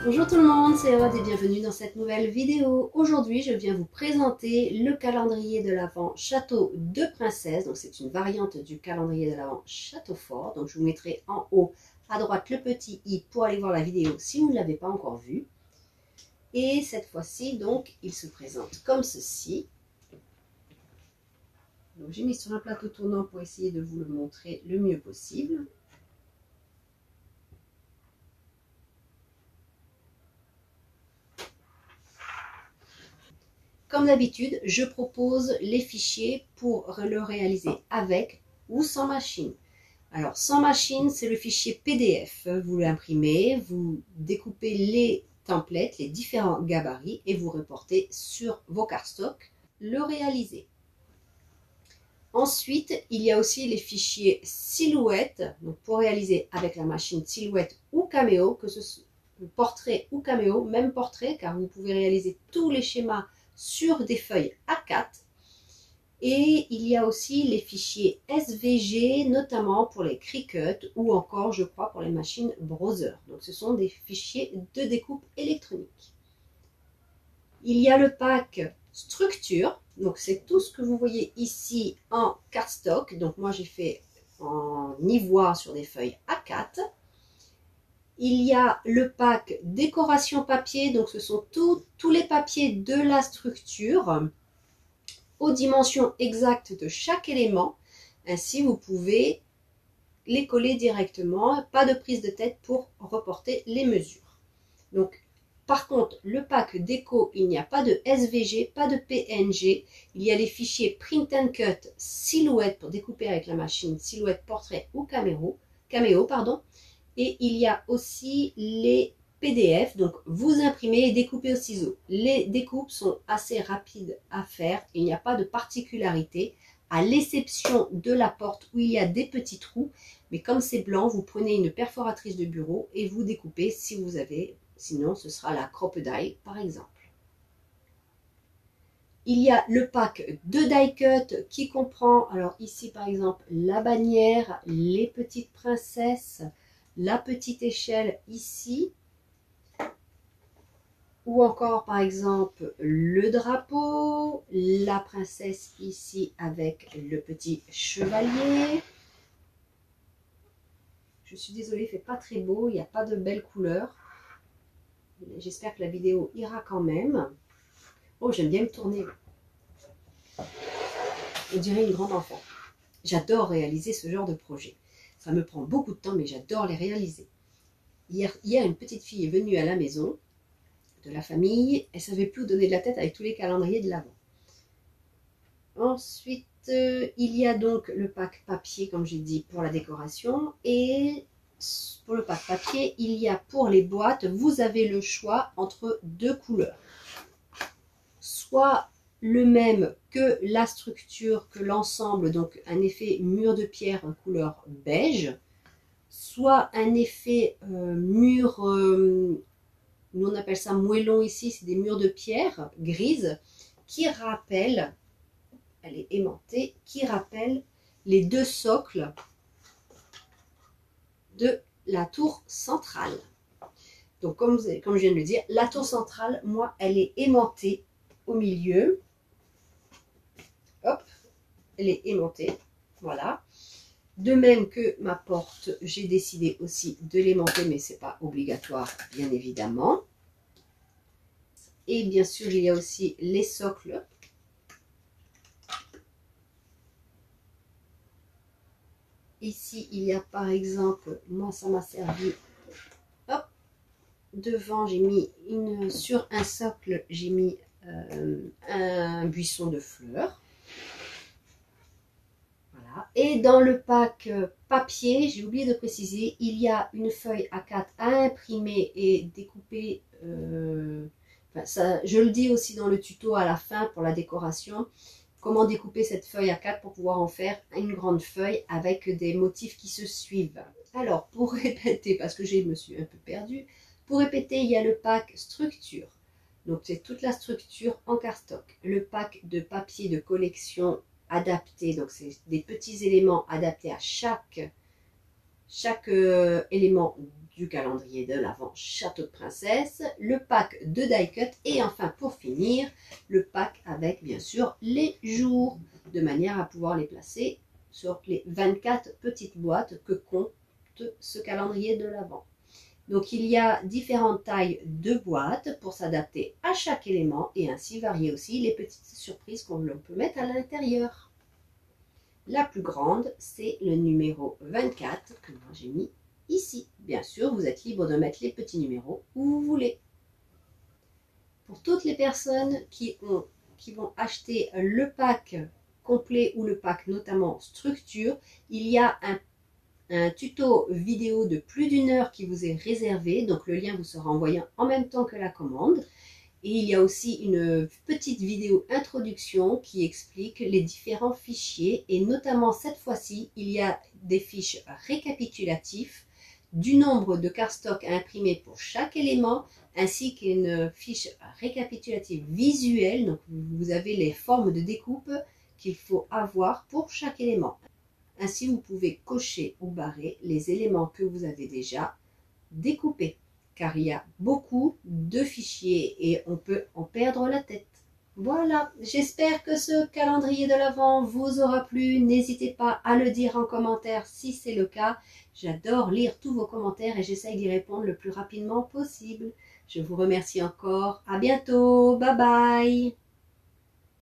Bonjour tout le monde, c'est Aude et bienvenue dans cette nouvelle vidéo. Aujourd'hui, je viens vous présenter le calendrier de l'Avent Château de Princesse. Donc c'est une variante du calendrier de l'Avent Château Fort. Donc je vous mettrai en haut à droite le petit i pour aller voir la vidéo si vous ne l'avez pas encore vue. Et cette fois-ci, donc, il se présente comme ceci. Donc j'ai mis sur un plateau tournant pour essayer de vous le montrer le mieux possible. Comme d'habitude, je propose les fichiers pour le réaliser avec ou sans machine. Alors, sans machine, c'est le fichier PDF. Vous l'imprimez, vous découpez les templates, les différents gabarits et vous reportez sur vos cardstock, le réaliser. Ensuite, il y a aussi les fichiers silhouette, donc pour réaliser avec la machine silhouette ou caméo, que ce soit portrait ou caméo, même portrait, car vous pouvez réaliser tous les schémas sur des feuilles A4. Et il y a aussi les fichiers SVG, notamment pour les Cricut ou encore, je crois, pour les machines browser. Donc, ce sont des fichiers de découpe électronique. Il y a le pack structure. Donc, c'est tout ce que vous voyez ici en cardstock. Donc, moi, j'ai fait en ivoire sur des feuilles A4. Il y a le pack décoration papier. Donc, ce sont tous les papiers de la structure aux dimensions exactes de chaque élément. Ainsi, vous pouvez les coller directement, pas de prise de tête pour reporter les mesures. Donc, par contre, le pack déco, il n'y a pas de SVG, pas de PNG. Il y a les fichiers Print and Cut silhouette pour découper avec la machine silhouette, portrait ou caméo, et il y a aussi les PDF, donc vous imprimez et découpez au ciseau. Les découpes sont assez rapides à faire, il n'y a pas de particularité, à l'exception de la porte où il y a des petits trous, mais comme c'est blanc, vous prenez une perforatrice de bureau et vous découpez si vous avez, sinon ce sera la Crop-A-Dye par exemple. Il y a le pack de die cut qui comprend, alors ici par exemple, la bannière, les petites princesses, la petite échelle ici, ou encore par exemple le drapeau, la princesse ici avec le petit chevalier. Je suis désolée, il ne fait pas très beau, il n'y a pas de belles couleurs. J'espère que la vidéo ira quand même. Oh, j'aime bien me tourner. On dirait une grande enfant. J'adore réaliser ce genre de projet. Ça me prend beaucoup de temps, mais j'adore les réaliser. Hier, une petite fille est venue à la maison de la famille. Elle ne savait plus où donner de la tête avec tous les calendriers de l'Avent. Ensuite, il y a donc le pack papier, comme j'ai dit, pour la décoration. Et pour le pack papier, il y a pour les boîtes, vous avez le choix entre deux couleurs. Soit le même que la structure, que l'ensemble, donc un effet mur de pierre couleur beige, soit un effet mur, nous on appelle ça moellon ici, c'est des murs de pierre grise, qui rappellent, elle est aimantée, qui rappelle les deux socles de la tour centrale. Donc comme je viens de le dire, la tour centrale, moi, elle est aimantée au milieu. Hop, elle est aimantée, voilà. De même que ma porte, j'ai décidé aussi de l'aimanter, mais ce n'est pas obligatoire, bien évidemment. Et bien sûr, il y a aussi les socles. Ici, il y a par exemple, moi ça m'a servi, hop, devant j'ai mis sur un socle, j'ai mis un buisson de fleurs. Voilà. Et dans le pack papier, j'ai oublié de préciser, il y a une feuille A4 à imprimer et découper. Enfin, ça, je le dis aussi dans le tuto à la fin pour la décoration. Comment découper cette feuille A4 pour pouvoir en faire une grande feuille avec des motifs qui se suivent. Alors, pour répéter, parce que je me suis un peu perdue, pour répéter, il y a le pack structure. Donc, c'est toute la structure en cardstock. Le pack de papier de collection adapté, donc c'est des petits éléments adaptés à chaque élément du calendrier de l'Avent Château de Princesse, le pack de die cut et enfin pour finir, le pack avec bien sûr les jours, de manière à pouvoir les placer sur les 24 petites boîtes que compte ce calendrier de l'Avent. Donc il y a différentes tailles de boîtes pour s'adapter à chaque élément et ainsi varier aussi les petites surprises qu'on peut mettre à l'intérieur. La plus grande, c'est le numéro 24 que moi j'ai mis ici. Bien sûr, vous êtes libre de mettre les petits numéros où vous voulez. Pour toutes les personnes qui vont acheter le pack complet ou le pack notamment structure, il y a un tuto vidéo de plus d'1 heure qui vous est réservé. Donc le lien vous sera envoyé en même temps que la commande. Et il y a aussi une petite vidéo introduction qui explique les différents fichiers et notamment cette fois-ci, il y a des fiches récapitulatives du nombre de cardstock à imprimer pour chaque élément ainsi qu'une fiche récapitulative visuelle. Donc vous avez les formes de découpe qu'il faut avoir pour chaque élément. Ainsi, vous pouvez cocher ou barrer les éléments que vous avez déjà découpés, car il y a beaucoup de fichiers et on peut en perdre la tête. Voilà, j'espère que ce calendrier de l'Avent vous aura plu. N'hésitez pas à le dire en commentaire si c'est le cas. J'adore lire tous vos commentaires et j'essaye d'y répondre le plus rapidement possible. Je vous remercie encore. À bientôt. Bye bye.